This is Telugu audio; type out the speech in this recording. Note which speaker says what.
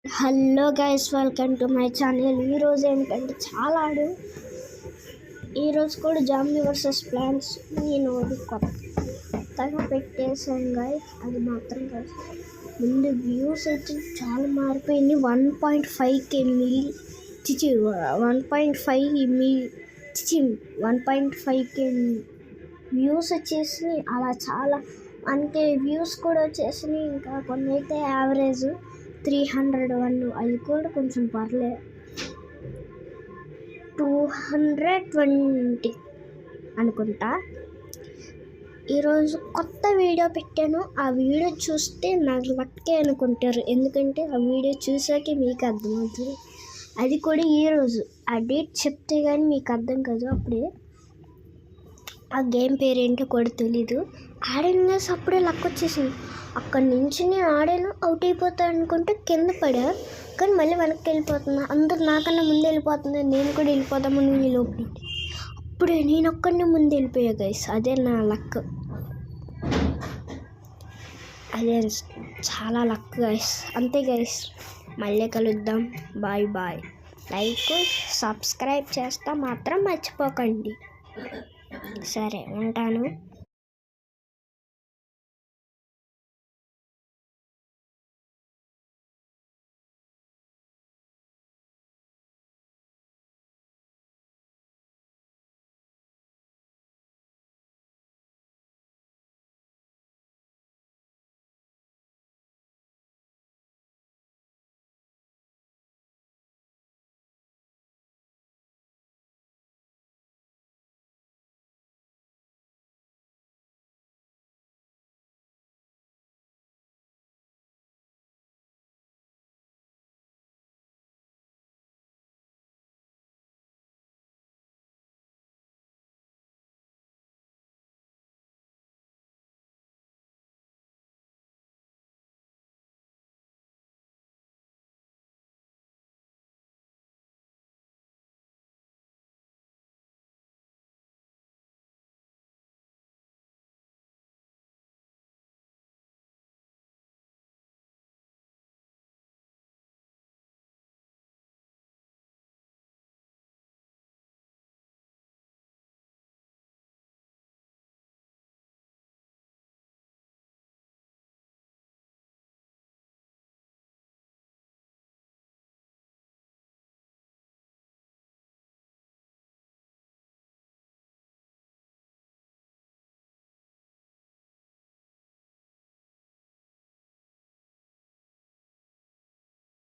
Speaker 1: Hello guys, welcome to my channel. ఈరోజు ఏంటంటే ఈరోజు కూడా జాంబీ వర్సెస్ ప్లాంట్స్ నేను కొత్తగా పెట్టేశాను గైస్. అది మాత్రం గైస్ ముందు వ్యూస్ అయితే చాలా మారిపోయింది. 1.5K 1.5K వ్యూస్ వచ్చేసి అలా చాలా 1K వ్యూస్ కూడా వచ్చేసినాయి. ఇంకా కొన్ని అయితే యావరేజ్ 301, అది కూడా కొంచెం పర్లేదు. 220 అనుకుంటా. ఈరోజు కొత్త వీడియో పెట్టాను. ఆ వీడియో చూస్తే నాకు లక్కే అనుకుంటారు, ఎందుకంటే ఆ వీడియో చూసాకే మీకు అర్థమవుతుంది. అది కూడా ఈరోజు ఆ డేట్ చెప్తే కానీ మీకు అర్థం కాదు. అప్పుడే ఆ గేమ్ పేరు ఏంటో కూడా తెలీదు. ఆడాను, అప్పుడే లక్ వచ్చేసింది. అక్కడి నుంచి నేను ఆడాను, అవుట్ అయిపోతాను అనుకుంటే కింద పడా, కానీ మళ్ళీ వెనక్కి వెళ్ళిపోతున్నా. అందరూ నాకన్నా ముందు వెళ్ళిపోతున్నారు, నేను కూడా వెళ్ళిపోదామని లోపలి. అప్పుడే నేను ఒక్కడిని ముందు వెళ్ళిపోయా గైస్. అదే నా లక్, అదే చాలా లక్ గైస్. అంతే గైస్, మళ్ళీ కలుద్దాం. Bye bye. లైక్ సబ్స్క్రైబ్ చేస్తా మాత్రం మర్చిపోకండి. సరే, ఉంటాను.